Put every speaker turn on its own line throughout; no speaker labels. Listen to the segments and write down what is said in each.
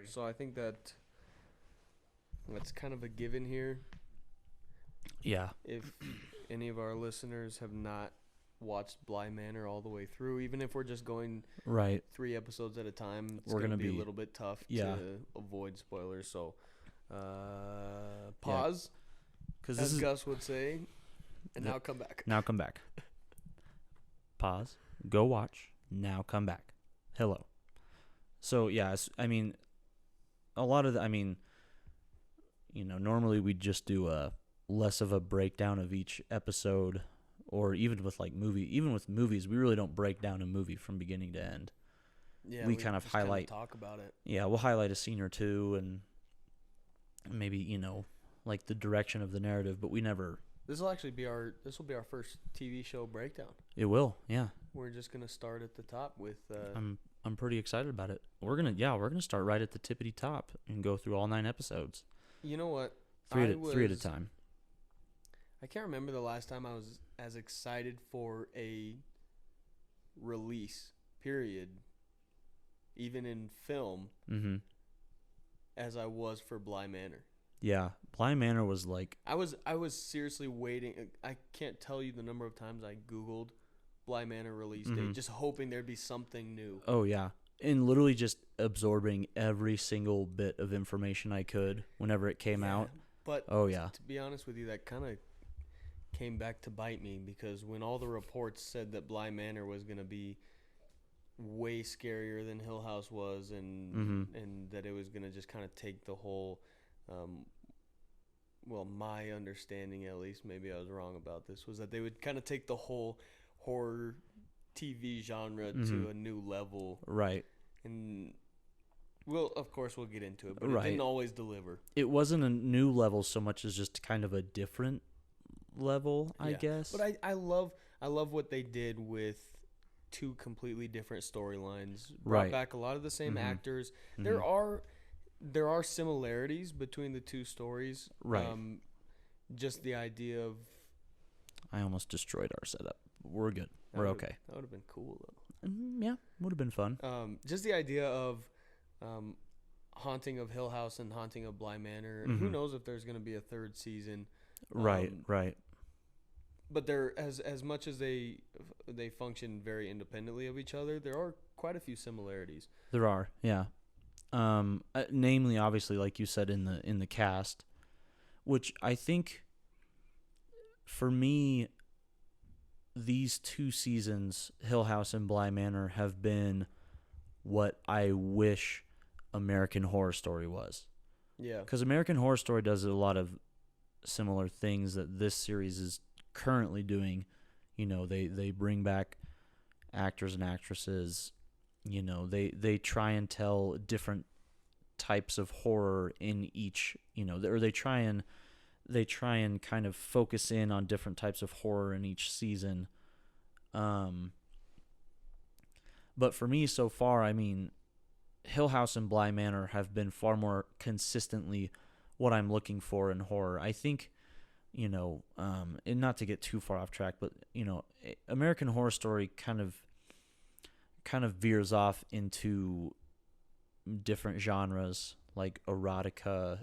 So I think that's kind of a given here.
Yeah.
If any of our listeners have not watched Bly Manor all the way through, even if we're just going
Right.
3 episodes at a time, it's
We're
going to
gonna
be a
be-
little bit tough
yeah.
to avoid spoilers. So pause,
Because
as
this is
Gus would say, and now come back.
now come back. Pause. Go watch. Now come back. Hello. So yeah, I mean, a lot of normally we just do a less of a breakdown of each episode, or even with movies, we really don't break down a movie from beginning to end.
Yeah,
we kind of
just kinda
highlight-
talk about it.
Yeah, we'll highlight a scene or two and maybe, like the direction of the narrative, but we never.
This will be our first TV show breakdown.
It will, yeah.
We're just gonna start at the top with.
I'm pretty excited about it. We're gonna start right at the tippity top and go through all 9 episodes.
You know what?
Three at a time.
I can't remember the last time I was as excited for a release, period, even in film,
Mm-hmm.
as I was for Bly Manor.
Yeah, Bly Manor was like.
I was seriously waiting. I can't tell you the number of times I Googled Bly Manor release date, just hoping there'd be something new.
Oh yeah, and literally just absorbing every single bit of information I could whenever it came out.
But
oh yeah,
to be honest with you, that kind of came back to bite me, because when all the reports said that Bly Manor was going to be way scarier than Hill House was, and that it was going to just kind of take the whole, my understanding, at least, maybe I was wrong about this, was that they would kind of take the whole horror TV genre to a new level.
Right.
And of course we'll get into it, but
Right.
it didn't always deliver.
It wasn't a new level so much as just kind of a different level, I guess.
But I love what they did with 2 completely different storylines. Brought back a lot of the same actors. There are similarities between the 2 stories.
Right.
Just the idea of.
I almost destroyed our setup. We're good. We're okay.
That would have been cool though.
Yeah, would have been fun.
Just the idea of Haunting of Hill House and Haunting of Bly Manor. Who knows if there's going to be a 3rd season?
Right.
But they're as much as they function very independently of each other, there are quite a few similarities.
There are, yeah. Namely, obviously, like you said, in the cast, which I think, for me, these 2 seasons, Hill House and Bly Manor, have been what I wish American Horror Story was.
Yeah.
Because American Horror Story does a lot of similar things that this series is currently doing. They bring back actors and actresses. They try and tell different types of horror in each. Or they try and kind of focus in on different types of horror in each season. But for me so far, I mean, Hill House and Bly Manor have been far more consistently what I'm looking for in horror. I think, and not to get too far off track, but, American Horror Story kind of veers off into different genres like erotica.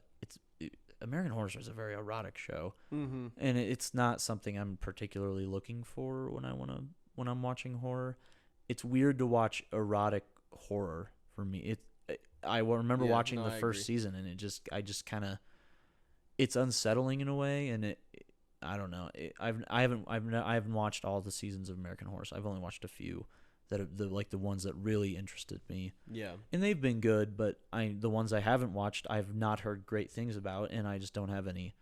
American Horror Story is a very erotic show, and it's not something I'm particularly looking for when I'm watching horror. It's weird to watch erotic horror for me. I remember watching the first season, and I just kind of, it's unsettling in a way, and I don't know. I haven't watched all the seasons of American Horror. I've only watched a few that are the ones that really interested me.
Yeah.
And they've been good, but the ones I haven't watched, I've not heard great things about, and I just don't have any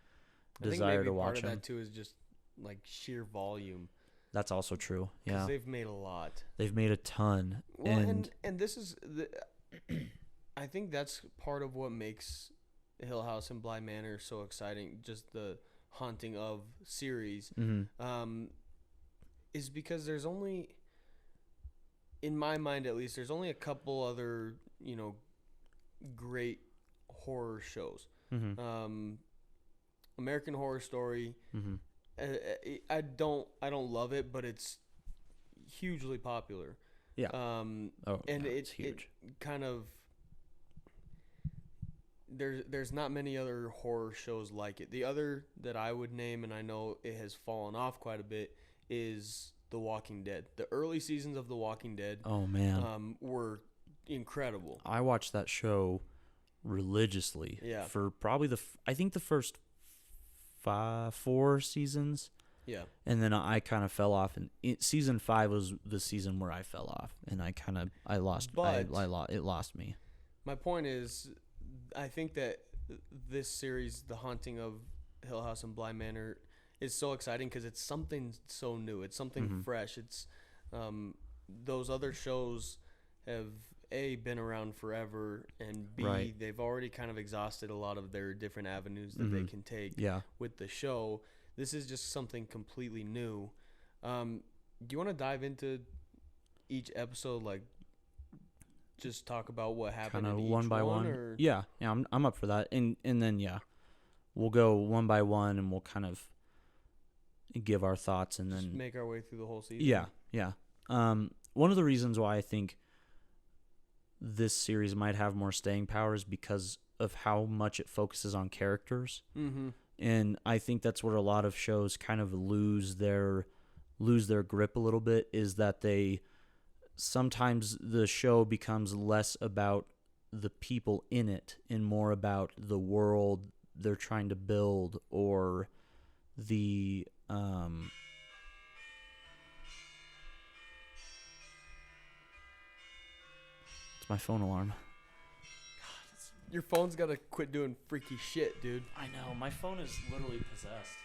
desire to watch them.
Part of that too is just like sheer volume.
That's also true. Yeah.
Because they've made a lot.
They've made a ton.
Well, and this is I think that's part of what makes Hill House and Bly Manor so exciting. Just the Haunting of series, is because there's only, in my mind at least, there's only a couple other great horror shows. American Horror Story. I don't love it, but it's hugely popular.
Yeah.
And
it's huge.
It kind of, there's not many other horror shows like it. The other that I would name, and I know it has fallen off quite a bit, is The Walking Dead. The early seasons of The Walking Dead,
Oh man,
were incredible.
I watched that show religiously.
Yeah.
For probably I think the first 4 seasons.
Yeah.
And then I kind of fell off, and season 5 was the season where I fell off, and I lost. It lost me.
My point is, I think that this series, The Haunting of Hill House and Bly Manor, is so exciting because it's something so new. It's something fresh. It's those other shows have been around forever, and B, they've already kind of exhausted a lot of their different avenues that they can take with the show. This is just something completely new. Do you want to dive into each episode, like just talk about what happened
kind of
in
one
each
by
one?
Or? Yeah, I'm up for that. And then we'll go one by one, and we'll kind of give our thoughts, and then
just make our way through the whole season.
Yeah. One of the reasons why I think this series might have more staying power is because of how much it focuses on characters. Mm-hmm. And I think that's where a lot of shows kind of lose their grip a little bit, is that sometimes the show becomes less about the people in it and more about the world they're trying to build, or the it's my phone alarm.
Your phone's got to quit doing freaky shit, dude.
I know. My phone is literally possessed.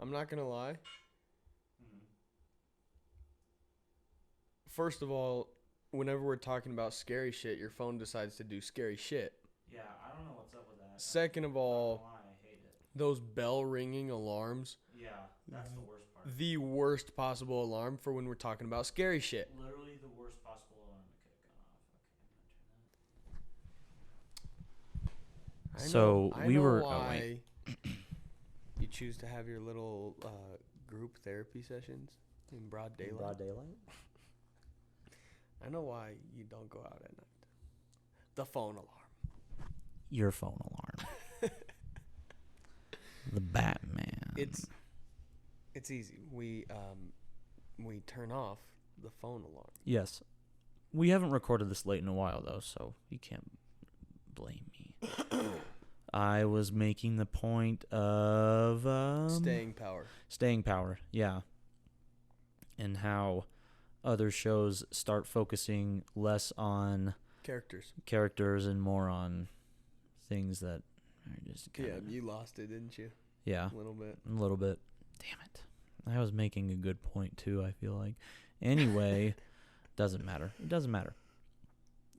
I'm not going to lie. First of all, whenever we're talking about scary shit, your phone decides to do scary shit.
Yeah, I don't know what's up with that.
Second of all,
I hate it.
those bell ringing alarms.
Yeah, that's the worst part.
The worst possible alarm for when we're talking about scary shit.
Literally the worst possible alarm that could have gone off. Okay, I'm
I know
were.
why you choose to have your little group therapy sessions in broad daylight. I know why you don't go out at night. The phone alarm.
Your phone alarm. The Batman.
It's easy. We turn off the phone alarm.
Yes. We haven't recorded this late in a while, though, so you can't blame me. I was making the point of...
staying power.
Staying power, yeah. And how other shows start focusing less on... Characters and more on things that are just kind of...
Yeah, you lost it, didn't you?
Yeah.
A little bit.
Damn it. I was making a good point, too, I feel like. Anyway, doesn't matter. It doesn't matter.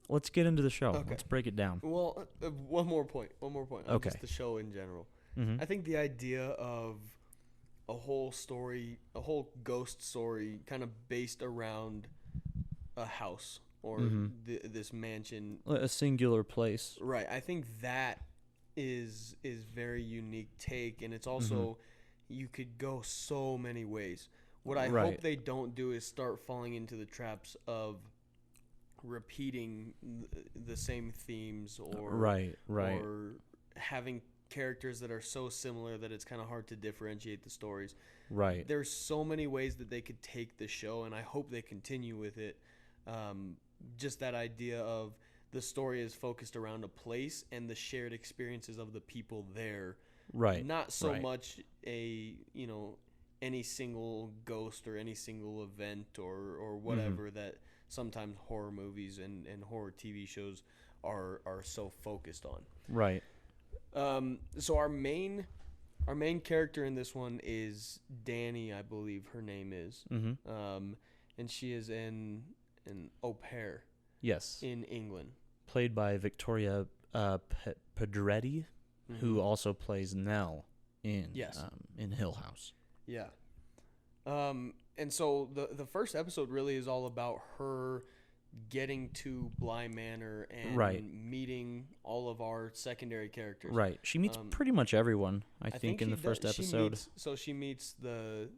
Let's get into the show. Okay. Let's break it down.
Well, one more point.
Okay.
Just the show in general.
Mm-hmm.
I think the idea of a whole ghost story kind of based around a house or this mansion.
A singular place.
Right. I think that is very unique take, and it's also you could go so many ways. What I hope they don't do is start falling into the traps of repeating the same themes or or having characters that are so similar that it's kind of hard to differentiate the stories.
Right.
There's so many ways that they could take the show, and I hope they continue with it. Just that idea of the story is focused around a place and the shared experiences of the people there.
Right.
Not so much any single ghost or any single event or whatever that sometimes horror movies and horror TV shows are so focused on.
Right.
So our main character in this one is Danny, I believe her name is.
Mm-hmm.
And she is an au pair.
Yes.
In England.
Played by Victoria Pedretti, who also plays Nell in Hill House.
Yeah. And so the first episode really is all about her getting to Bly Manor and
Right.
meeting all of our secondary characters.
Right. She meets pretty much everyone, I think in the first episode.
She meets the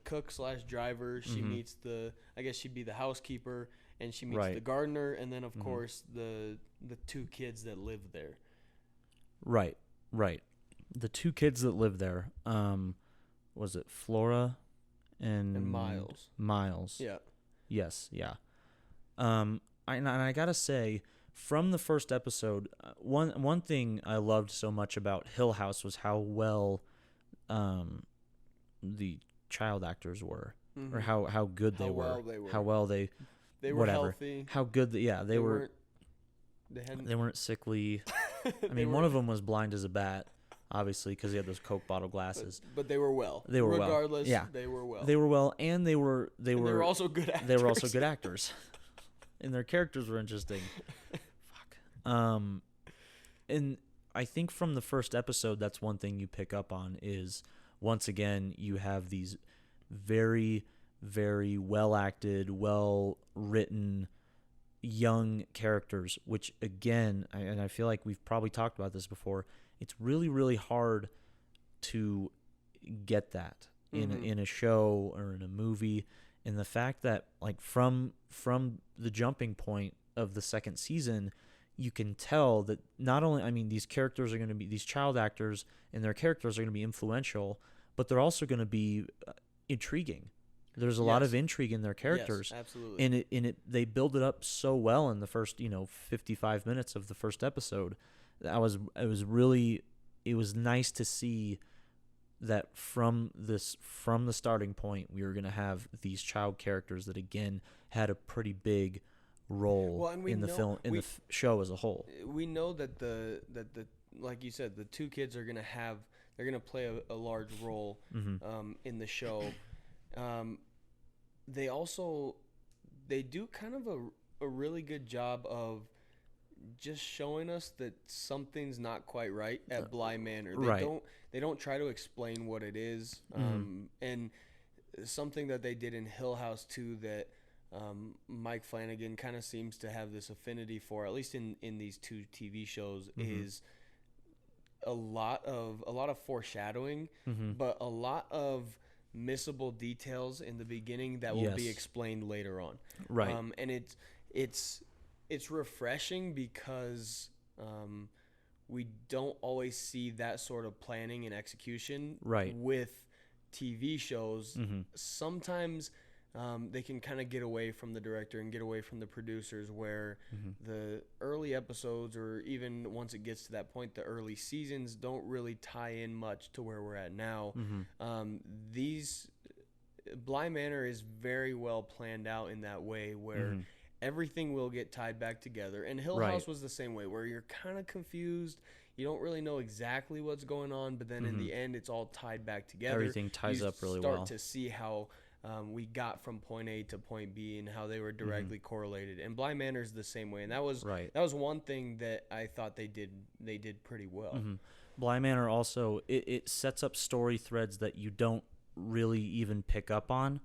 cook / driver. She meets I guess she'd be the housekeeper, and she meets the gardener, and then of course the 2 kids that live there.
Right. Right. The 2 kids that live there. Was it Flora and
Miles?
Miles.
Yeah.
Yes. Yeah. I gotta say, from the first episode, one thing I loved so much about Hill House was how well, the child actors were, or how good they were, how well they
were
whatever,
healthy,
how good they weren't sickly. I mean, one of them was blind as a bat, obviously, because he had those Coke bottle glasses.
But they were well.
They were
regardless.
Yeah,
they were well.
They were well, and they were
also good actors.
They were also good actors, and their characters were interesting. And I think from the first episode, that's one thing you pick up on is, once again, you have these very, very well acted, well written young characters, which again, and I feel like we've probably talked about this before, it's really, really hard to get that in a show or in a movie. And the fact that, like, from the jumping point of the second season, you can tell that not only, I mean, these characters are going to be, these child actors and their characters are going to be influential, but they're also going to be intriguing. There's a lot of intrigue in their characters.
Yes, absolutely.
And they build it up so well in the first, 55 minutes of the first episode. It was nice to see that from the starting point, we were going to have these child characters that again had a pretty big role in the show as a whole.
We know that the like you said, the 2 kids are going to play a large role in the show. They do kind of a really good job of just showing us that something's not quite right at Bly Manor. They don't try to explain what it is. And something that they did in Hill House too, that Mike Flanagan kind of seems to have this affinity for, at least in these 2 TV shows, is a lot of foreshadowing, but a lot of missable details in the beginning that will be explained later on.
Right.
And it's refreshing because we don't always see that sort of planning and execution with TV shows. Sometimes they can kind of get away from the director and get away from the producers, where the early episodes, or even once it gets to that point, the early seasons don't really tie in much to where we're at now. Bly Manor is very well planned out in that way, where everything will get tied back together. And Hill House was the same way, where you're kind of confused. You don't really know exactly what's going on, but then in the end, it's all tied back together.
Everything ties up really well.
You start to see how we got from point A to point B and how they were directly correlated. And Bly Manor is the same way. And that was one thing that I thought they did pretty well.
Bly Manor also, it sets up story threads that you don't really even pick up on.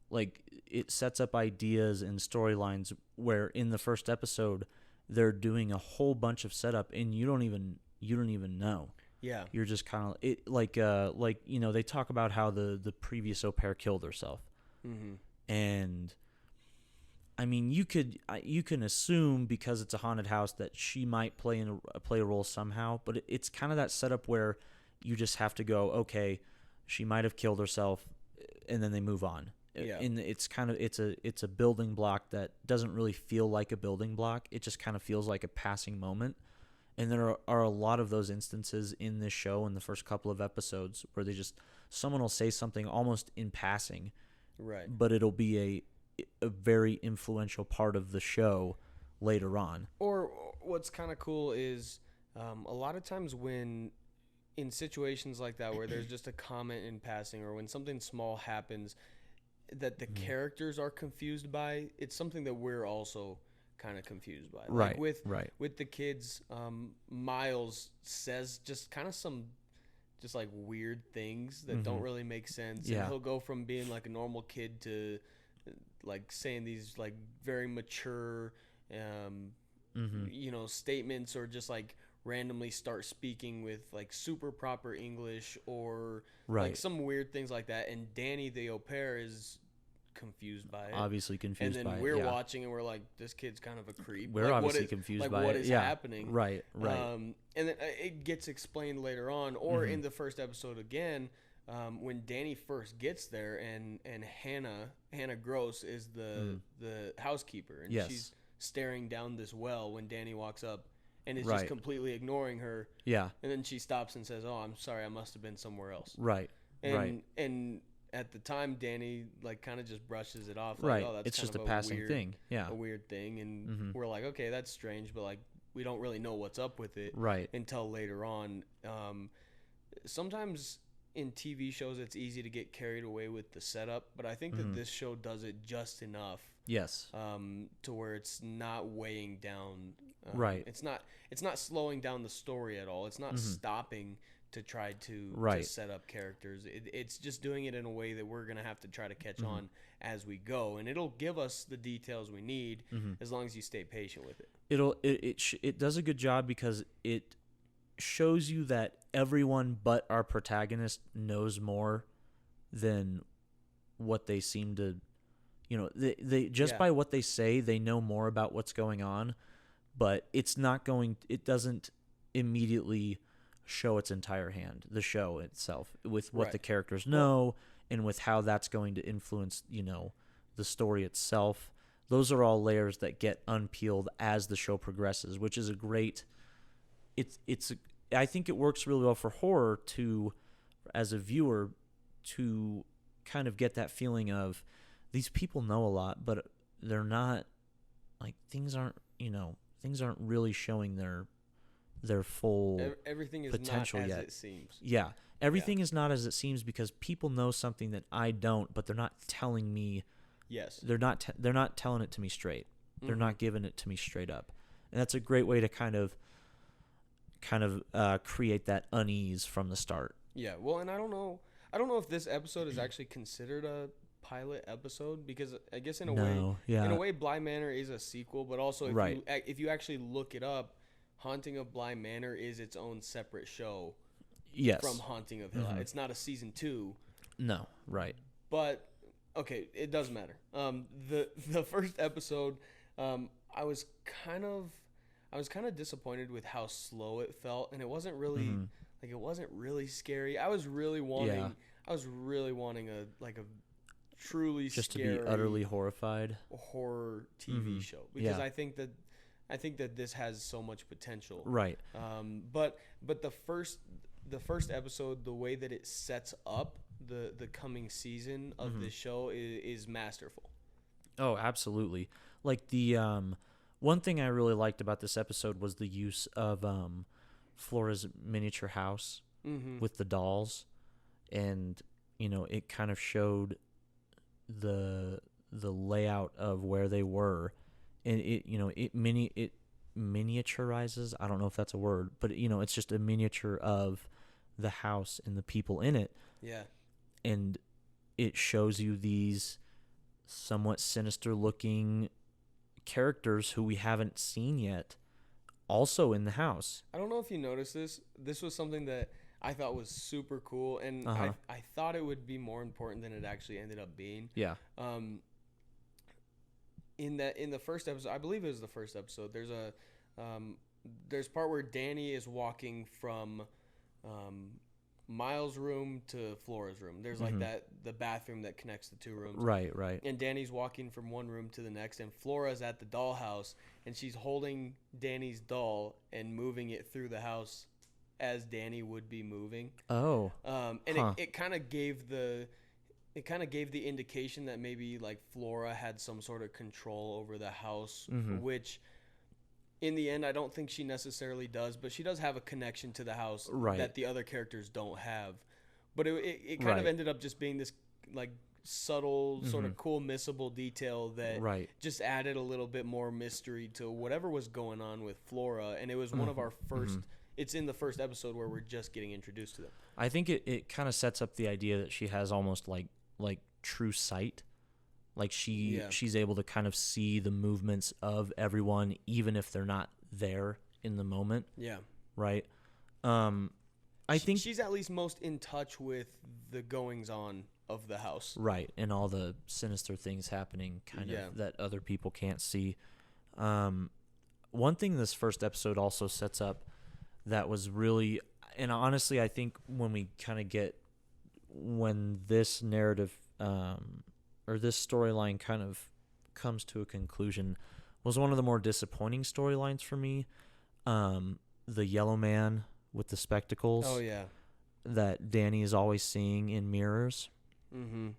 Like, it sets up ideas and storylines where in the first episode they're doing a whole bunch of setup and you don't even know.
Yeah.
You're just kind of they talk about how the previous au pair killed herself. And I mean, you can assume, because it's a haunted house, that she might play a role somehow, but it's kind of that setup where you just have to go, okay, she might have killed herself, and then they move on. Yeah. And it's a building block that doesn't really feel like a building block. It just kind of feels like a passing moment. And there are a lot of those instances in this show in the first couple of episodes where someone will say something almost in passing,
right? But
it'll be a very influential part of the show later on.
Or what's kind of cool is a lot of times when in situations like that where there's just a comment in passing, or when something small happens that the characters are confused by, it's something that we're also kind of confused by.
Right.
Like with the kids, Miles says just kind of some just like weird things that don't really make sense.
Yeah.
And he'll go from being like a normal kid to like saying these like very mature, statements, or just like randomly start speaking with like super proper English, or like some weird things like that. And Danny, the au pair, is confused by it.
Obviously confused by it.
And then we're watching and we're like, this kid's kind of a creep.
We're
like,
obviously confused by it.
What is happening?
Right.
And then it gets explained later on, or in the first episode again, when Danny first gets there, and Hannah Gross is the housekeeper, and she's staring down this well when Danny walks up, and is just completely ignoring her. Yeah. And then she stops and says, "Oh, I'm sorry, I must have been somewhere else." And at the time, Danny like kind of just brushes it off. Like, oh, that's
it's just a passing thing. Yeah.
A weird thing. And we're like, okay, that's strange, but like we don't really know what's up with it until later on. Sometimes in TV shows, it's easy to get carried away with the setup, but I think that this show does it just enough. Yes. To where it's not weighing down. It's not slowing down the story at all. It's not stopping to try to set up characters. It's just doing it in a way that we're gonna have to try to catch on as we go, and it'll give us the details we need as long as you stay patient with it.
It does a good job because it shows you that everyone but our protagonist knows more than what they seem to. They just by what they say, they know more about what's going on, but it doesn't immediately show its entire hand, the show itself, with what the characters know and with how that's going to influence, the story itself. Those are all layers that get unpeeled as the show progresses, which is a great, I think it works really well for horror as a viewer, to kind of get that feeling of, these people know a lot, but they're not, like, things aren't really showing their full
everything is
potential
not as
yet.
It seems.
Yeah. Everything is not as it seems because people know something that I don't, but they're not telling me. Yes. They're not telling it to me straight. They're not giving it to me straight up. And that's a great way to kind of create that unease from the start.
Yeah. Well, and I don't know if this episode is actually considered a pilot episode, because I guess in a way Bly Manor is a sequel, but also if you actually look it up, Haunting of Bly Manor is its own separate show. Yes. From Haunting of Hill House. It's not a season 2.
No, right.
But okay, it doesn't matter. The first episode, I was kind of disappointed with how slow it felt, and it wasn't really scary. I was really wanting a truly
just
scary,
to be utterly horrified
horror TV show, because I think that this has so much potential. Right. But the first episode, the way that it sets up the coming season of this show is masterful.
Oh, absolutely. Like the one thing I really liked about this episode was the use of Flora's miniature house with the dolls, and it kind of showed the layout of where they were, and it miniaturizes. I don't know if that's a word, but it's just a miniature of the house and the people in it. Yeah. And it shows you these somewhat sinister looking characters who we haven't seen yet also in the house.
I don't know if you noticed this. This was something that I thought was super cool, and I thought it would be more important than it actually ended up being. Yeah. In the first episode, I believe it was the first episode, there's part where Danny is walking from Miles' room to Flora's room. There's like the bathroom that connects the two rooms. Right. And Danny's walking from one room to the next, and Flora's at the dollhouse, and she's holding Danny's doll and moving it through the house as Danny would be moving. Oh. It kind of gave the indication that maybe like Flora had some sort of control over the house, which in the end I don't think she necessarily does, but she does have a connection to the house that the other characters don't have. But it kind of ended up just being this like subtle sort of cool missable detail that just added a little bit more mystery to whatever was going on with Flora, and it was one of our first it's in the first episode where we're just getting introduced to them.
I think it kind of sets up the idea that she has almost like true sight, Like she's able to kind of see the movements of everyone, even if they're not there in the moment.
Yeah.
Right. I think
she's at least most in touch with the goings on of the house.
Right, and all the sinister things happening of that other people can't see. One thing this first episode also sets up that was really, and honestly, I think when this narrative or this storyline kind of comes to a conclusion, was one of the more disappointing storylines for me. The yellow man with the spectacles.
Oh, yeah.
That Danny is always seeing in mirrors.
Mm-hmm.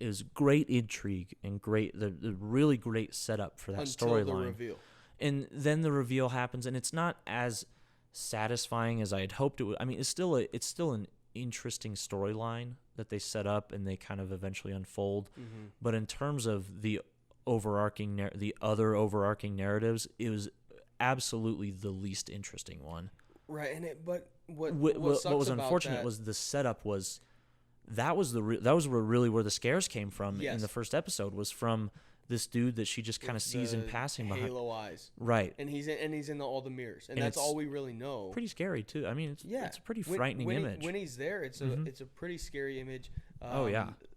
Is great intrigue and the really great setup for that storyline. Until the
reveal.
And then the reveal happens, and it's not as satisfying as I had hoped it would. I mean, it's still an interesting storyline that they set up and they kind of eventually unfold. Mm-hmm. But in terms of the other overarching narratives, it was absolutely the least interesting one.
Right, and what
was unfortunate was the setup was that was really where the scares came from in the first episode, was from this dude that she just kind of sees in passing
halo eyes.
Right.
And he's in all the mirrors, and that's all we really know.
Pretty scary too. I mean, it's a pretty frightening image.
When he's there, it's a pretty scary image.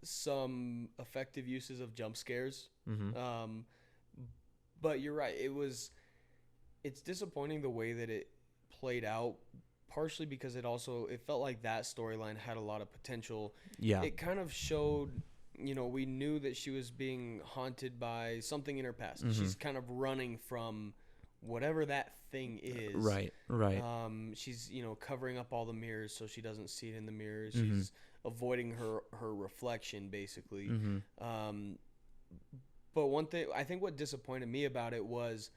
Some effective uses of jump scares. Mm-hmm. But you're right. It's disappointing the way that it played out, partially because it felt like that storyline had a lot of potential. Yeah. It kind of showed, we knew that she was being haunted by something in her past. Mm-hmm. She's kind of running from whatever that thing is. Right. She's, covering up all the mirrors so she doesn't see it in the mirrors. Mm-hmm. She's avoiding her reflection, basically. Mm-hmm. But one thing, I think what disappointed me about it was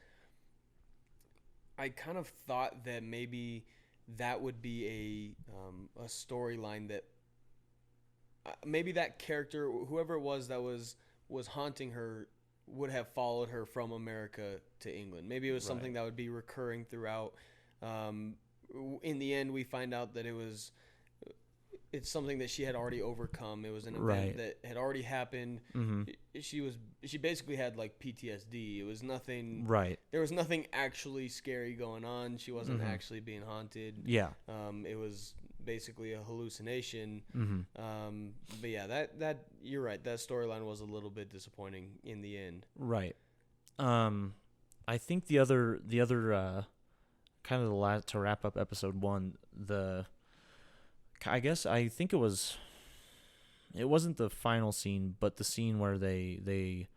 I kind of thought that maybe that would be a storyline that maybe that character, whoever it was that was haunting her, would have followed her from America to England. Maybe it was something that would be recurring throughout. In the end, we find out that it's something that she had already overcome. It was an event that had already happened. Mm-hmm. She basically had like PTSD. It was nothing. Right. There was nothing actually scary going on. She wasn't actually being haunted. Yeah. It was basically a hallucination. Mm-hmm. But yeah, that you're right. That storyline was a little bit disappointing in the end. Right.
I think the other kind of the last, to wrap up episode 1, I think it wasn't the final scene, but the scene where they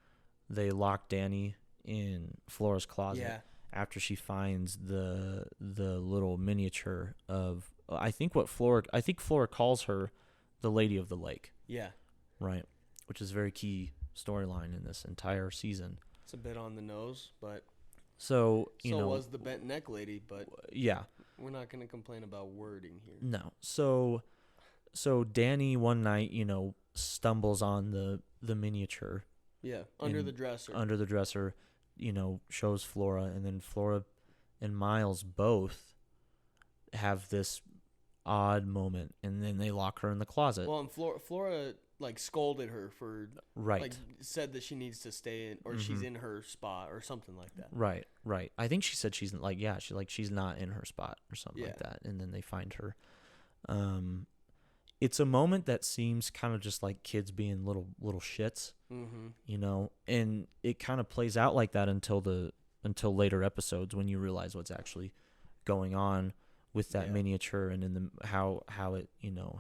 lock Danny in Flora's closet after she finds the little miniature of I think Flora calls her the Lady of the Lake. Yeah. Right. Which is a very key storyline in this entire season.
It's a bit on the nose, but
so
was the bent neck lady, but
yeah.
We're not going to complain about wording here.
No. So Danny one night, stumbles on the miniature.
Yeah, under the dresser.
Under the dresser, shows Flora, and then Flora and Miles both have this odd moment, and then they lock her in the closet.
Well, and Flora scolded her for said that she needs to stay in, or she's in her spot or something like that.
Right. I think she said she's not in her spot or something like that, and then they find her. It's a moment that seems kind of just like kids being little shits, and it kind of plays out like that until later episodes when you realize what's actually going on with that miniature, and in how it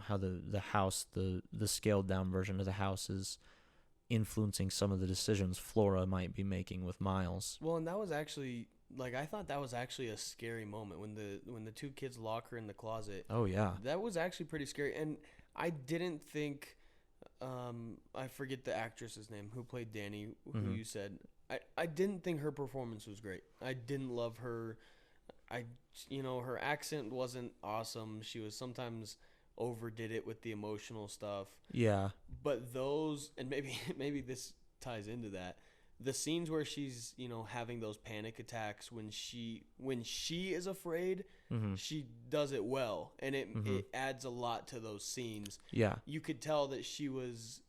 how the house, the scaled down version of the house is influencing some of the decisions Flora might be making with Miles.
Well, and that was actually I thought that was actually a scary moment when the two kids lock her in the closet.
Oh yeah,
that was actually pretty scary, and I didn't think I forget the actress's name who played Danny, who you said. I didn't think her performance was great. I didn't love her. Her accent wasn't awesome. She was sometimes overdid it with the emotional stuff. Yeah. But those, and maybe this ties into that, the scenes where she's, having those panic attacks when she is afraid, she does it well, and it adds a lot to those scenes. Yeah. You could tell that she was,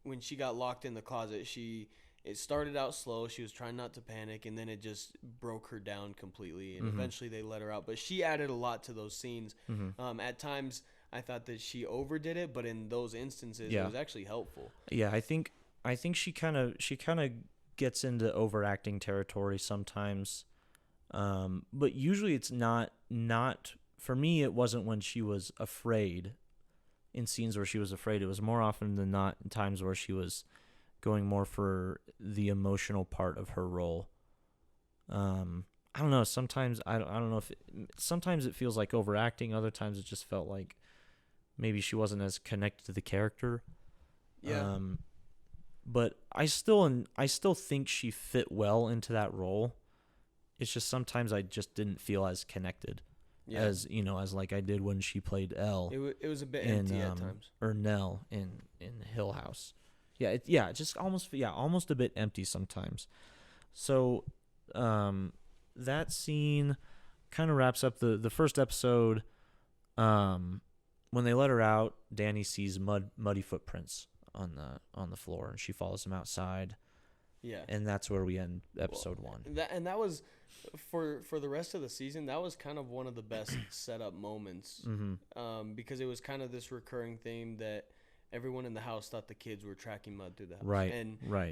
when she got locked in the closet, it started out slow. She was trying not to panic, and then it just broke her down completely. And eventually they let her out. But she added a lot to those scenes. At times, I thought that she overdid it, but in those instances, it was actually helpful.
Yeah, I think she kind of gets into overacting territory sometimes. But usually it's not for me. It wasn't when she was afraid. In scenes where she was afraid, it was more often than not in times where she was going more for the emotional part of her role. I don't know. Sometimes I don't know if sometimes it feels like overacting. Other times it just felt like maybe she wasn't as connected to the character.
Yeah.
But I still think she fit well into that role. It's just sometimes I just didn't feel as connected as like I did when she played Elle.
It was a bit empty at times.
Or Nell in Hill House. Yeah, just almost a bit empty sometimes. So that scene kind of wraps up the first episode. When they let her out, Danny sees muddy footprints on the floor, and she follows him outside.
Yeah, and
that's where we end episode 1.
That was for the rest of the season. That was kind of one of the best setup moments, because it was kind of this recurring theme that everyone in the house thought the kids were tracking mud through the house.
Right.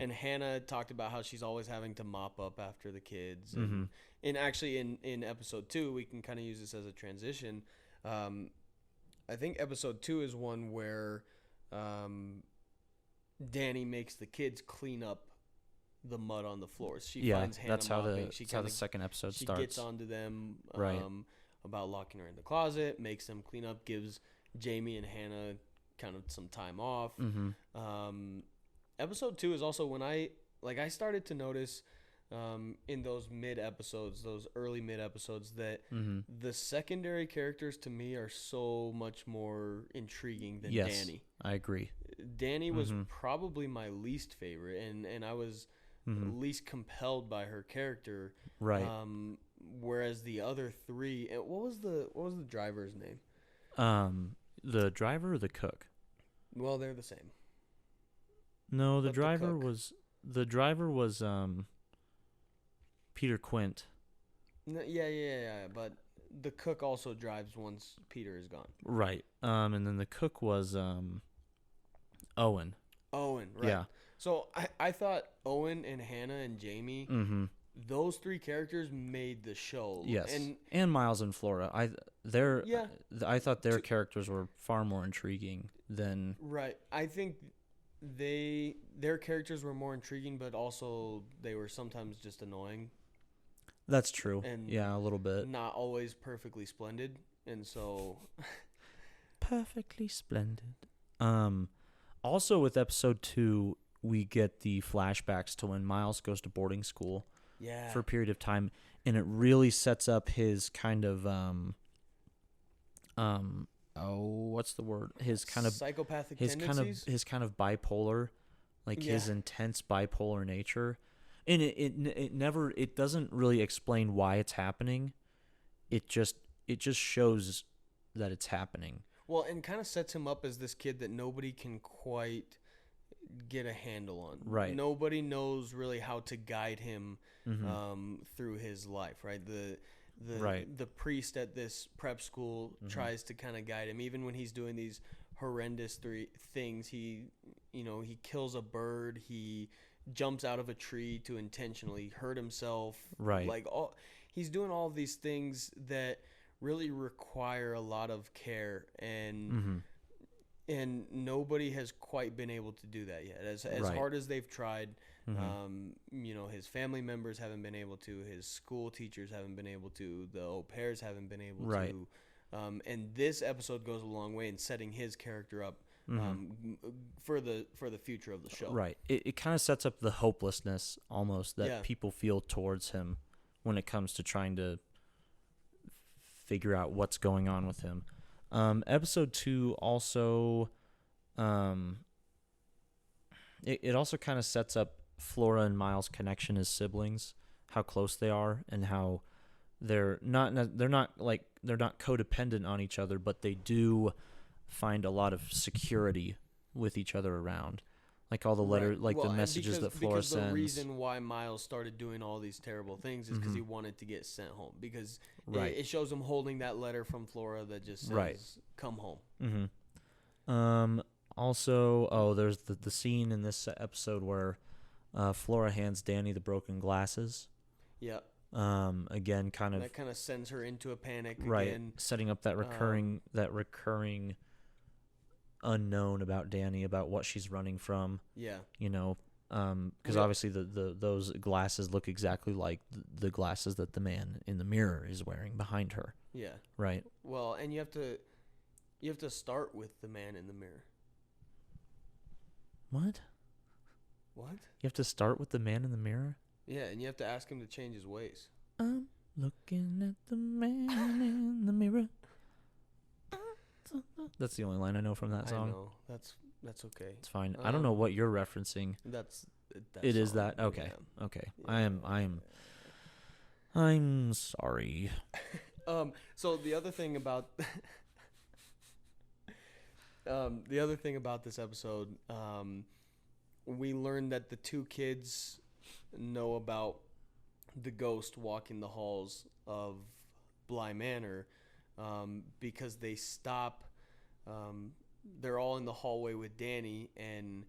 And Hannah talked about how she's always having to mop up after the kids. And actually in episode 2, we can kind of use this as a transition. I think episode 2 is one where Danny makes the kids clean up the mud on the floors. She finds Hannah mopping.
That's how the second episode starts.
She gets onto them about locking her in the closet, makes them clean up, gives Jamie and Hannah kind of some time off. Episode 2 is also when I started to notice in those early mid episodes that the secondary characters to me are so much more intriguing than Danny.
I agree.
Danny was probably my least favorite, and I was least compelled by her character.
Right.
Whereas the other 3, what was the driver's name?
The driver or the cook?
Well, they're the same.
No, the driver was Peter Quint.
No, yeah. But the cook also drives once Peter is gone.
Right. And then the cook was Owen.
Owen, right. Yeah. So I thought Owen and Hannah and Jamie, those 3 characters made the show.
Yes. And Miles and Flora. I thought their characters were far more intriguing than...
Right. I think their characters were more intriguing, but also they were sometimes just annoying.
That's true. And a little bit.
Not always perfectly splendid. And so...
Perfectly splendid. Also with episode 2, we get the flashbacks to when Miles goes to boarding school for a period of time, and it really sets up his kind of what's the word? His kind of
psychopathic tendencies?
His kind of bipolar, his intense bipolar nature. And it doesn't really explain why it's happening. It just shows that it's happening.
Well, and kind of sets him up as this kid that nobody can quite get a handle on.
Right.
Nobody knows really how to guide him through his life, right? The priest at this prep school tries to kind of guide him, even when he's doing these horrendous things. He kills a bird. He jumps out of a tree to intentionally hurt himself.
Right.
He's doing all of these things that really require a lot of care, and nobody has quite been able to do that yet. As hard as they've tried, his family members haven't been able to, his school teachers haven't been able to, the au pairs haven't been able to. And this episode goes a long way in setting his character up for the future of the show.
Right. It kind of sets up the hopelessness almost that people feel towards him when it comes to trying to figure out what's going on with him. Episode 2 also, it also kind of sets up Flora and Miles' connection as siblings, how close they are, and how they're not codependent on each other, but they do find a lot of security with each other around. Like all the letter,
Right.
like
Well,
the
and
messages that Flora
because
sends.
the reason why Miles started doing all these terrible things is because he wanted to get sent home. Because it shows him holding that letter from Flora that just says, "Come home."
Also, there's the scene in this episode where Flora hands Danny the broken glasses.
Yeah.
Again, kind of
sends her into a panic.
Right.
Again.
Setting up that recurring unknown about Danny, about what she's running from.
Yeah.
You know, because obviously those glasses look exactly like the glasses that the man in the mirror is wearing behind her.
Yeah.
Right.
Well, and you have to start with the man in the mirror.
What?
What?
You have to start with the man in the mirror?
Yeah, and you have to ask him to change his ways.
I'm looking at the man in the mirror. That's the only line I know from that song.
I know. That's okay.
It's fine. I don't know what you're referencing. It is that. Okay.
Yeah.
Okay.
Yeah.
I'm sorry.
So the other thing about this episode, we learned that the two kids know about the ghost walking the halls of Bly Manor, because they stop. They're all in the hallway with Danny, and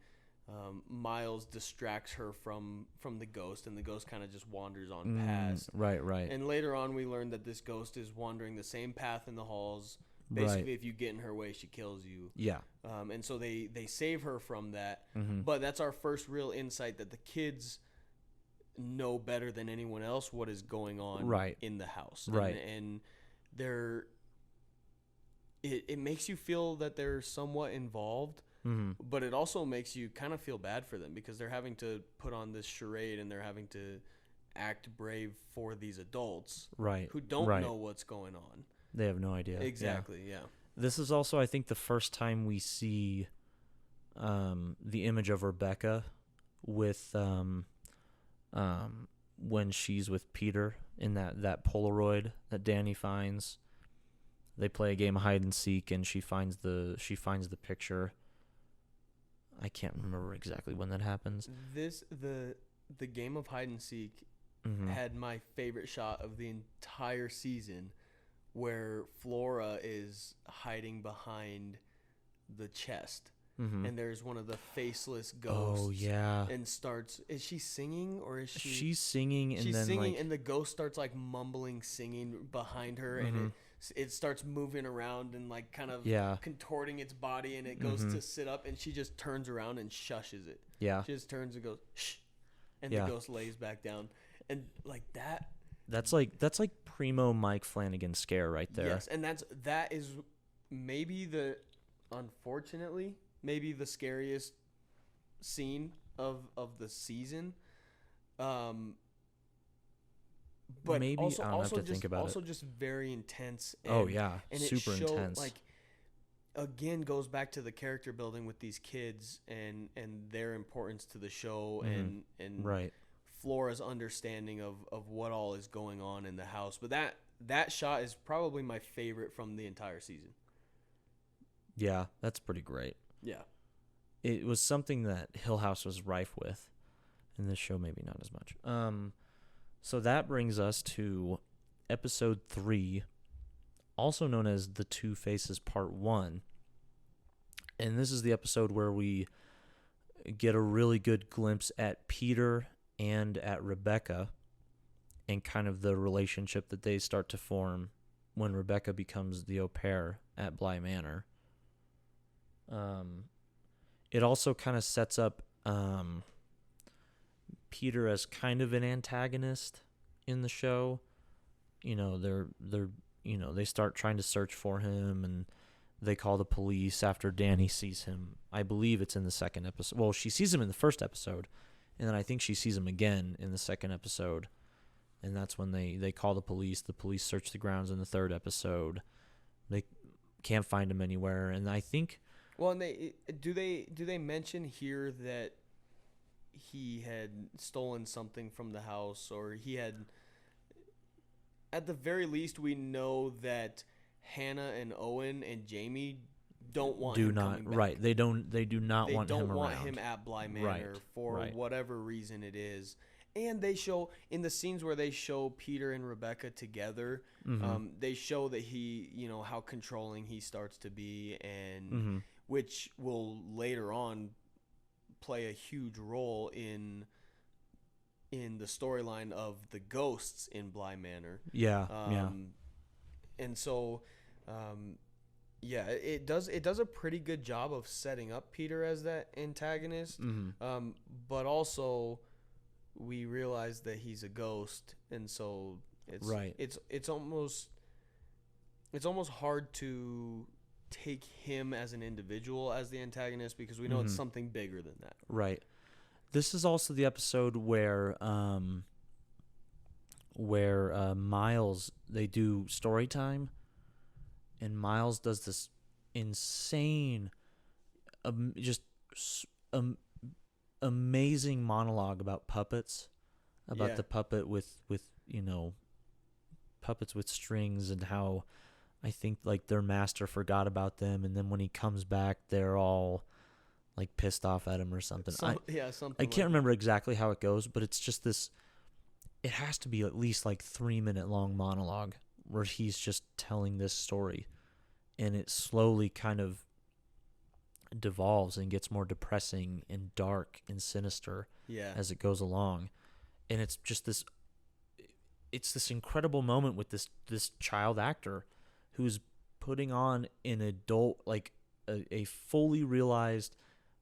Miles distracts her from the ghost, and the ghost kind of just wanders on past.
Right.
And later on, we learned that this ghost is wandering the same path in the halls. Basically, if you get in her way, she kills you. Yeah. And so they save her from that. But that's our first real insight that the kids know better than anyone else what is going on in the house.
Right.
And they're... It makes you feel that they're somewhat involved, but it also makes you kind of feel bad for them because they're having to put on this charade and they're having to act brave for these adults who don't know what's going on.
They have no idea.
Exactly, yeah.
This is also, I think, the first time we see the image of Rebecca with when she's with Peter in that Polaroid that Danny finds. They play a game of hide and seek, and she finds the picture. I can't remember exactly when that happens.
The game of hide and seek had my favorite shot of the entire season, where Flora is hiding behind the chest, and there's one of the faceless ghosts.
Oh yeah.
And starts. Is she singing or is she?
She's singing, and then
singing,
like,
and the ghost starts like mumbling, singing behind her, and it starts moving around and like kind of contorting its body, and it goes to sit up, and she just turns around and shushes it. Yeah. She just turns and goes, shh, and the ghost lays back down, and like that.
That's like primo Mike Flanagan scare right there.
Yes, and that is maybe unfortunately maybe the scariest scene of the season. But
maybe
also,
I'll have to think about it.
Also, just very intense. And,
and super intense.
Like, again, goes back to the character building with these kids and their importance to the show, and Flora's understanding of what all is going on in the house. But that shot is probably my favorite from the entire season.
Yeah, that's pretty great. Yeah, it was something that Hill House was rife with, in this show maybe not as much. So that brings us to episode 3, also known as The Two Faces Part 1. And this is the episode where we get a really good glimpse at Peter and at Rebecca and kind of the relationship that they start to form when Rebecca becomes the au pair at Bly Manor. It also kind of sets up Peter as kind of an antagonist in the show. You know, they start trying to search for him, and they call the police after Danny sees him. I believe it's in the second episode. Well, she sees him in the first episode, and then I think she sees him again in the second episode. And that's when they call the police. The police search the grounds in the third episode. They can't find him anywhere, and I think.
Well, and do they mention here that he had stolen something from the house, or he had? At the very least, we know that Hannah and Owen and Jamie don't want him coming back.
Right. They do not want him around.
They don't want him at Bly Manor for whatever reason it is. And they show, in the scenes where they show Peter and Rebecca together, they show that he, how controlling he starts to be, and which will later on play a huge role in the storyline of the ghosts in Bly Manor.
Yeah.
And so, it does a pretty good job of setting up Peter as that antagonist. But also, we realize that he's a ghost, and so it's almost hard to take him as an individual as the antagonist, because we know it's something bigger than that.
Right. This is also the episode where Miles, they do story time, and Miles does this insane, amazing monologue about puppets, about the puppet with puppets with strings, and how I think like their master forgot about them, and then when he comes back, they're all like pissed off at him or something.
Something.
I can't remember exactly how it goes, but it's just this. It has to be at least like 3-minute long monologue where he's just telling this story, and it slowly kind of devolves and gets more depressing and dark and sinister as it goes along. And it's just this incredible moment with this child actor who's putting on an adult, like a fully realized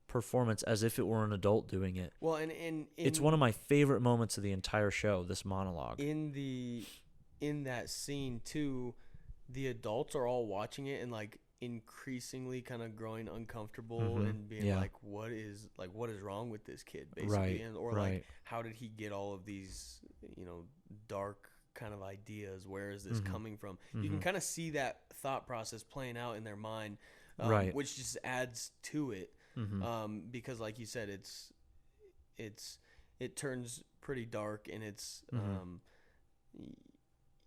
performance as if it were an adult doing it.
Well, and
it's one of my favorite moments of the entire show, this monologue.
In that scene too, the adults are all watching it and like increasingly kind of growing uncomfortable and being like, what is wrong with this kid, basically, like, how did he get all of these dark kind of ideas? Where is this coming from? You can kind of see that thought process playing out in their mind, which just adds to it, because like you said, it turns pretty dark, and it's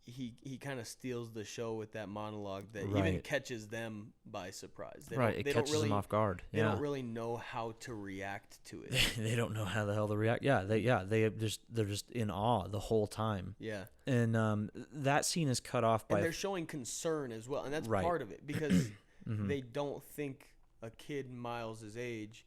he kind of steals the show with that monologue that even catches them by surprise.
It catches them off guard.
They don't really know how to react to it.
They don't know how the hell to react. They're just in awe the whole time.
Yeah.
And that scene is cut off by...
And they're showing concern as well, and that's part of it, because they don't think a kid Miles' age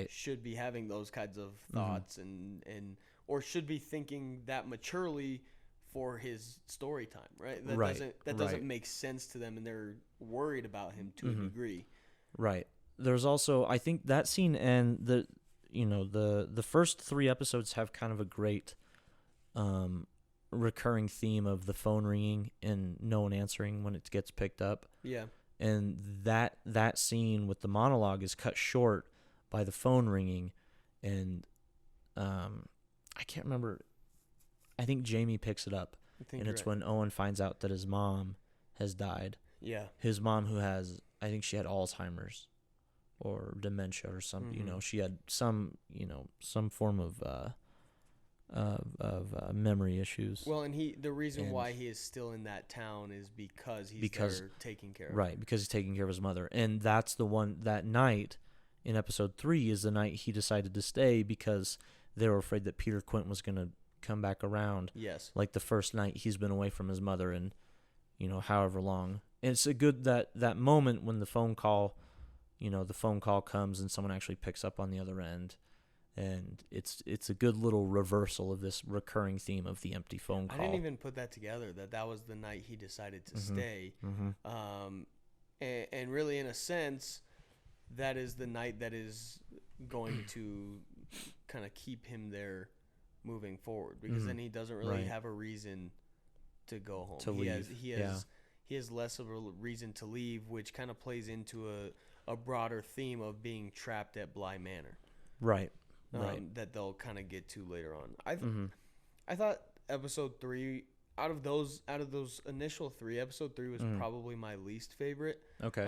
should be having those kinds of thoughts and or should be thinking that maturely for his story time, right? That doesn't make sense to them, and they're worried about him to a degree. Right.
There's also, I think that scene and the first 3 episodes have kind of a great recurring theme of the phone ringing and no one answering when it gets picked up.
Yeah.
And that scene with the monologue is cut short by the phone ringing, and I can't remember. I think Jamie picks it up, and it's when Owen finds out that his mom has died.
Yeah.
His mom, who has, I think she had Alzheimer's or dementia or something. She had some form of memory issues.
Well, and the reason why he is still in that town is because he's there taking care of her.
Right, because he's taking care of his mother. And that's the one, that night in episode 3 is the night he decided to stay, because they were afraid that Peter Quint was going to come back around.
Yes.
Like the first night he's been away from his mother in, however long. And it's a good that moment when the phone call comes and someone actually picks up on the other end. And it's a good little reversal of this recurring theme of the empty phone call.
I didn't even put that together, that was the night he decided to stay. And really, in a sense, that is the night that is going to kind of keep him there moving forward, because then he doesn't really have a reason to go home. He has less of a reason to leave, which kind of plays into a broader theme of being trapped at Bly Manor.
Right.
That they'll kind of get to later on. I thought episode 3, out of those initial 3, episode 3 was probably my least favorite.
Okay.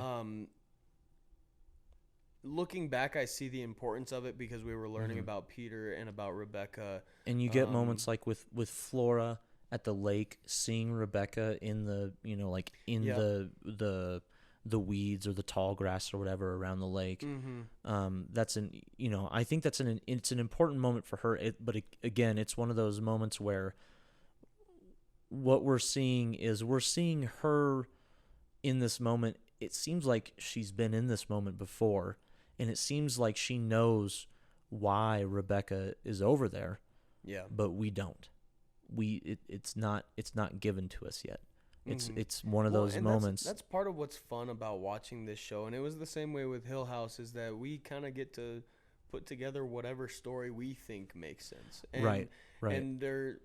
Looking back, I see the importance of it, because we were learning about Peter and about Rebecca.
And you get moments like with Flora at the lake, seeing Rebecca in the the the weeds or the tall grass or whatever around the lake. That's I think it's an important moment for her. But again, it's one of those moments where what we're seeing her in this moment. It seems like she's been in this moment before, and it seems like she knows why Rebecca is over there. Yeah. But we don't. It's not given to us yet. It's one of those moments.
That's part of what's fun about watching this show, and it was the same way with Hill House, is that we kind of get to put together whatever story we think makes sense. And,
right.
And there,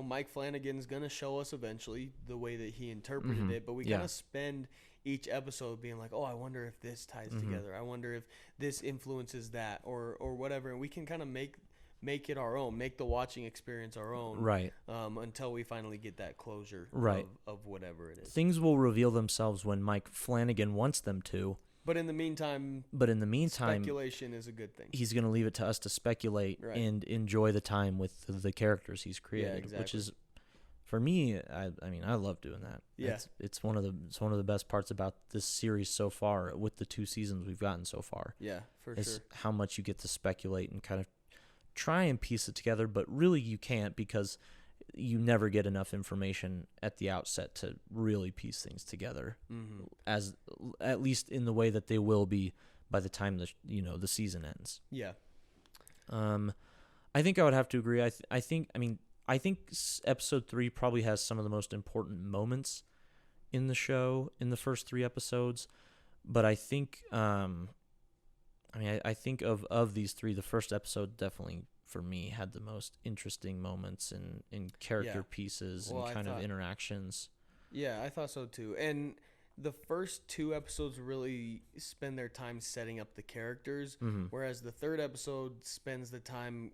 Mike Flanagan's gonna show us eventually the way that he interpreted it, but we kind of spend each episode being like, oh, I wonder if this ties together. I wonder if this influences that or whatever, and we can kind of make it our own, make the watching experience our own,
right?
Until we finally get that closure, of whatever it is.
Things will reveal themselves when Mike Flanagan wants them to.
But in the meantime, speculation is a good thing.
He's going to leave it to us to speculate and enjoy the time with the characters he's created,
exactly.
Which is, for me, I love doing that.
Yeah,
it's one of the best parts about this series so far, with the 2 seasons we've gotten so far.
Yeah, for sure.
How much you get to speculate and kind of try and piece it together, but really you can't, because you never get enough information at the outset to really piece things together, as at least in the way that they will be by the time the season ends.
Yeah.
I think I would have to agree. I think episode 3 probably has some of the most important moments in the show in the first 3 episodes, but I think I think of these 3, the first episode definitely for me had the most interesting moments and character pieces and kind of interactions.
Yeah, I thought so too. And the first 2 episodes really spend their time setting up the characters, whereas the 3rd episode spends the time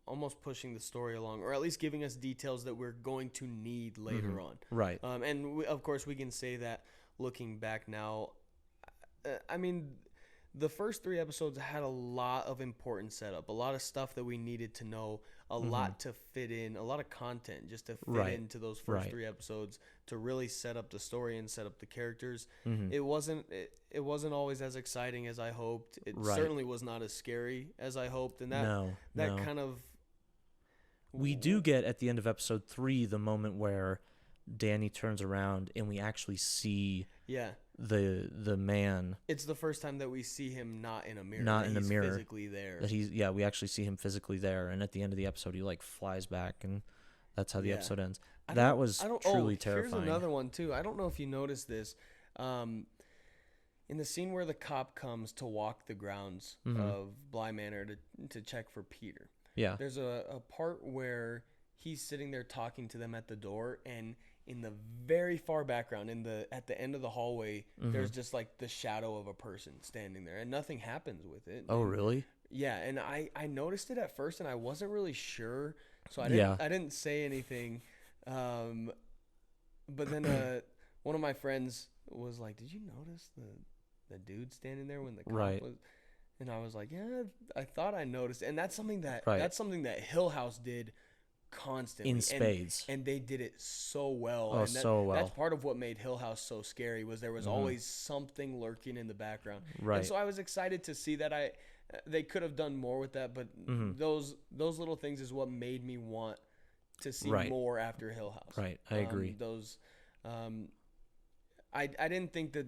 almost pushing the story along, or at least giving us details that we're going to need later on.
Right.
And of course we can say that looking back now. The first 3 episodes had a lot of important setup, a lot of stuff that we needed to know, a lot to fit in, a lot of content just to fit into those first 3 episodes to really set up the story and set up the characters. It wasn't always as exciting as I hoped. It certainly was not as scary as I hoped, and that kind of.
We do get at the end of episode 3 the moment where Danny turns around and we actually see the man.
It's the first time that we see him not in a mirror.
He's
physically there.
That we actually see him physically there, and at the end of the episode he flies back, and that's how the episode ends. That was truly terrifying.
Here's another one too. I don't know if you noticed this. In the scene where the cop comes to walk the grounds of Bly Manor to check for Peter. Yeah. There's a part where he's sitting there talking to them at the door, and in the very far background, at the end of the hallway, there's just the shadow of a person standing there, and nothing happens with it.
Oh, really?
Yeah, and I noticed it at first, and I wasn't really sure, so I didn't say anything. But then one of my friends was like, "Did you notice the dude standing there when the cop was?" And I was like, "Yeah, I thought I noticed." And that's something that Hill House did constantly
in spades,
and they did it so well. That's part of what made Hill House so scary, was there was always something lurking in the background. And so I was excited to see that they could have done more with that, but those little things is what made me want to see more after Hill House.
Right, I agree.
I didn't think that.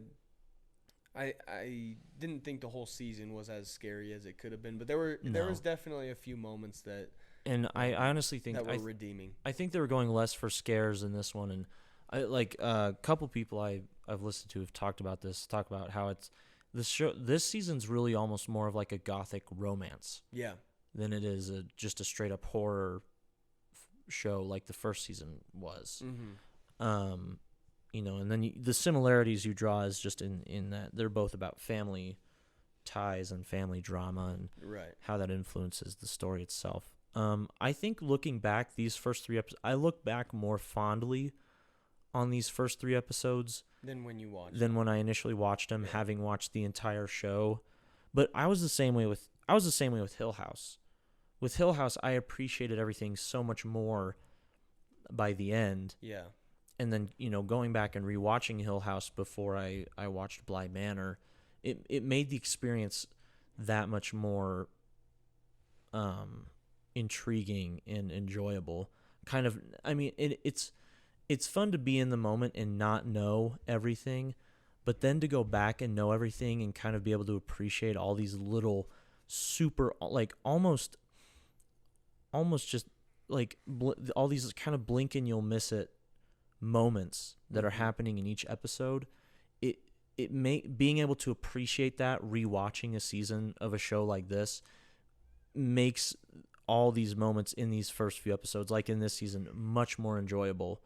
I didn't think the whole season was as scary as it could have been, but there was definitely a few moments that.
And I honestly think
that were redeeming.
I think they were going less for scares in this one, and a couple people I've listened to have talked about how it's this season's really almost more of like a gothic romance. Yeah. Than it is just a straight up horror show like the first season was. And then the similarities you draw is just in that they're both about family ties and family drama and how that influences the story itself. I think looking back, these first 3 episodes, I look back more fondly on these first 3 episodes
than
when I initially watched them, having watched the entire show. But I was the same way with Hill House. With Hill House, I appreciated everything so much more by the end. Yeah. and then, you know, going back and rewatching Hill House before I watched Bly Manor, it made the experience that much more intriguing and enjoyable. Kind of, I mean, it's fun to be in the moment and not know everything, but then to go back and know everything and kind of be able to appreciate all these little super, like almost just like all these kind of blink and you'll miss it moments that are happening in each episode. Being able to appreciate that rewatching a season of a show like this makes all these moments in these first few episodes, like in this season, much more enjoyable.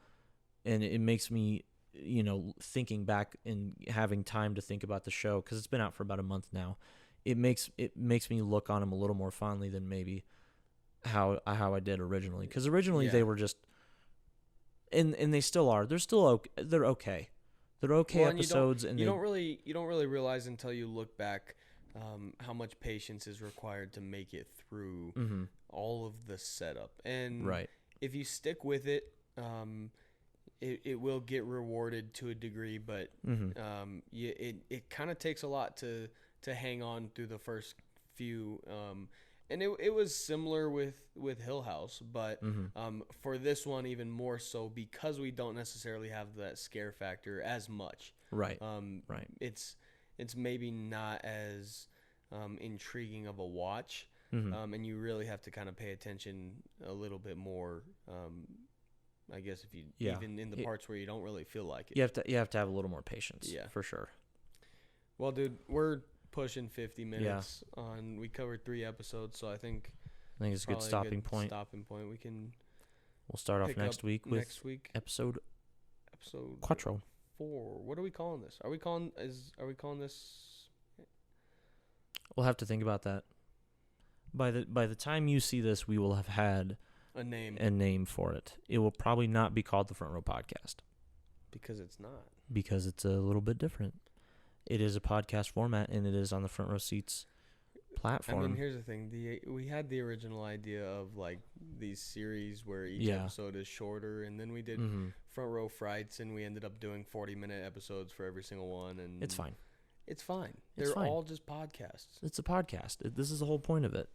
And it makes me, you know, thinking back and having time to think about the show, because it's been out for about a month now, it makes me look on them a little more fondly than maybe how I did originally. Because originally they were just, and they still are. They're still okay. They're okay. They're okay episodes, and
you don't really realize until you look back how much patience is required to make it through all of the setup. And if you stick with it, it will get rewarded to a degree. But it kind of takes a lot to hang on through the first few. And it was similar with Hill House, but for this one even more so, because we don't necessarily have that scare factor as much.
Right.
It's maybe not as intriguing of a watch, and you really have to kind of pay attention a little bit more. I guess if you even in the parts where you don't really feel like it,
you have to have a little more patience. Yeah, for sure.
Well, dude, we're pushing 50 minutes on. We covered 3 episodes, so I think
it's a good stopping point. We'll start off next week with episode Quattro.
4. What are we calling this? Are we calling this?
We'll have to think about that. By the time you see this, we will have had
a
name for it. It will probably not be called the Front Row Podcast,
because it's not.
Because it's a little bit different. It is a podcast format, and it is on the Front Row Seats platform.
I mean, here's the thing. We had the original idea of, like, these series where each episode is shorter, and then we did Front Row Frights, and we ended up doing 40-minute episodes for every single one. And
it's fine.
It's fine. They're all just podcasts.
It's a podcast. This is the whole point of it.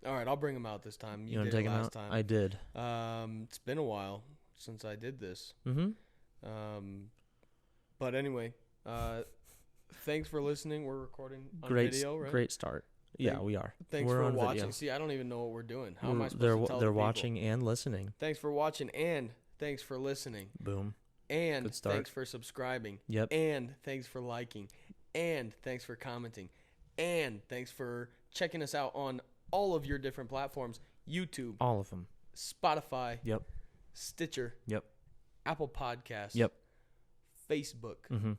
All right, I'll bring them out this time.
You did it last time. I did.
It's been a while since I did this. But anyway, thanks for listening. We're recording on video, right?
Great start. Yeah, we are.
Thanks for watching. Video. See, I don't even know what we're doing. How am I supposed to tell
They're watching and listening.
Thanks for watching and thanks for listening.
Boom.
And thanks for subscribing.
Yep.
And thanks for liking. And thanks for commenting. And thanks for checking us out on all of your different platforms. YouTube.
All of them.
Spotify.
Yep.
Stitcher.
Yep.
Apple Podcasts.
Yep.
Facebook.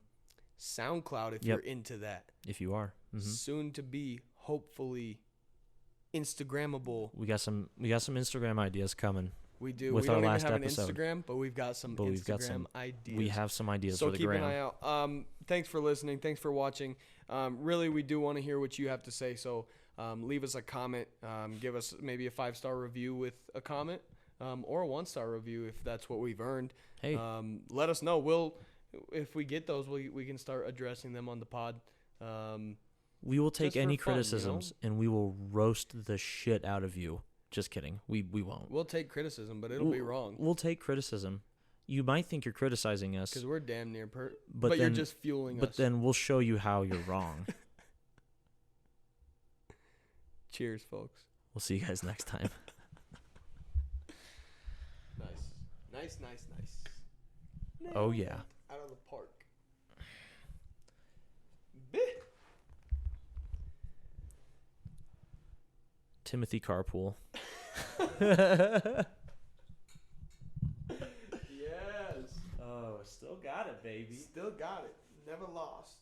SoundCloud if you're into that.
If you are.
Soon to be, hopefully, Instagrammable.
We got some Instagram ideas coming.
We do.
With
we don't
our last
even have
episode.
an Instagram, but we've got some Instagram ideas.
We have some ideas
so
for the gram.
So keep an eye out. Thanks for listening. Thanks for watching. Really, we do want to hear what you have to say. So leave us a comment. Give us maybe a 5-star review with a comment, or a 1-star review if that's what we've earned.
Hey.
Let us know. If we get those, we can start addressing them on the pod.
We will take any criticisms, and we will roast the shit out of you. Just kidding. We won't.
We'll take criticism, but it'll be wrong.
We'll take criticism. You might think you're criticizing us.
Because we're damn near but you're just fueling us.
But then we'll show you how you're wrong.
Cheers, folks.
We'll see you guys next time.
Nice.
Oh, yeah.
Out of the park.
Timothy Carpool.
Yes.
Oh, still got it, baby.
Still got it. Never lost.